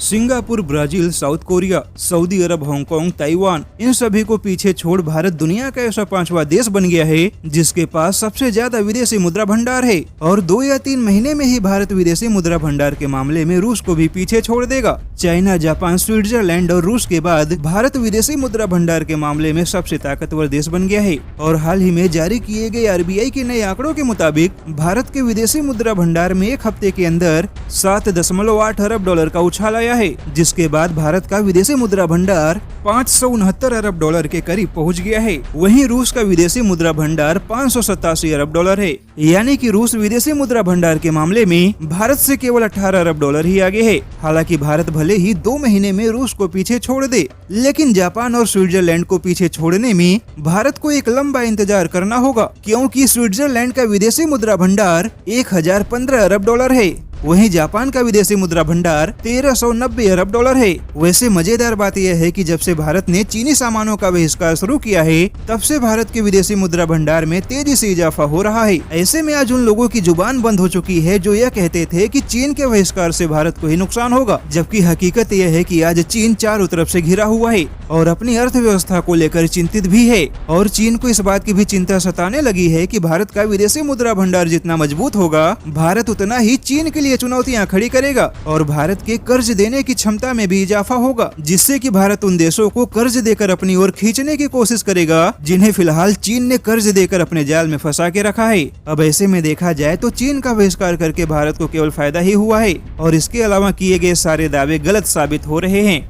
Singapore, Brazil, South Korea, सऊदी अरब, Hong Kong, Taiwan, इन सभी को पीछे छोड़ भारत दुनिया का ऐसा 5वां देश बन गया है जिसके पास सबसे ज्यादा विदेशी मुद्रा भंडार है। और 2 या 3 महीने में ही भारत विदेशी मुद्रा भंडार के मामले में रूस को भी पीछे छोड़ देगा। चाइना, जापान, स्विट्जरलैंड और रूस के बाद भारत विदेशी मुद्रा भंडार के मामले में सबसे ताकतवर देश बन गया है। और हाल ही में जारी किए गए RBI के नए आंकड़ों के मुताबिक भारत के विदेशी मुद्रा भंडार में एक हफ्ते के अंदर 7.8 अरब डॉलर का उछाल आया है, जिसके बाद भारत का विदेशी मुद्रा भंडार 569 अरब डॉलर के करीब पहुंच गया है। वहीं रूस का विदेशी मुद्रा भंडार 587 अरब डॉलर है, यानी कि रूस विदेशी मुद्रा भंडार के मामले में भारत से केवल 18 अरब डॉलर ही आगे है। हालांकि भारत भले ही 2 महीने में रूस को पीछे छोड़ दे, लेकिन जापान और स्विट्जरलैंड को पीछे छोड़ने में भारत को एक लंबा इंतजार करना होगा, क्योंकि स्विट्जरलैंड का विदेशी मुद्रा भंडार 1015 अरब डॉलर है। वहीं जापान का विदेशी मुद्रा भंडार 1390 अरब डॉलर है। वैसे मजेदार बात यह है कि जब से भारत ने चीनी सामानों का बहिष्कार शुरू किया है, तब से भारत के विदेशी मुद्रा भंडार में तेजी से इजाफा हो रहा है। ऐसे में आज उन लोगों की जुबान बंद हो चुकी है जो यह कहते थे कि चीन के बहिष्कार से भारत को ही नुकसान होगा, जबकि हकीकत यह है कि आज चीन चारों तरफ से घिरा हुआ है और अपनी अर्थव्यवस्था को लेकर चिंतित भी है। और चीन को इस बात की भी चिंता सताने लगी है कि भारत का विदेशी मुद्रा भंडार जितना मजबूत होगा, भारत उतना ही चीन के लिए चुनौतियां खड़ी करेगा और भारत के कर्ज देने की क्षमता में भी इजाफा होगा, जिससे कि भारत उन देशों को कर्ज देकर अपनी ओर खींचने की कोशिश करेगा जिन्हें फिलहाल चीन ने कर्ज देकर अपने जाल में फंसा के रखा है। अब ऐसे में देखा जाए तो चीन का बहिष्कार करके भारत को केवल फायदा ही हुआ है और इसके अलावा किए गए सारे दावे गलत साबित हो रहे हैं।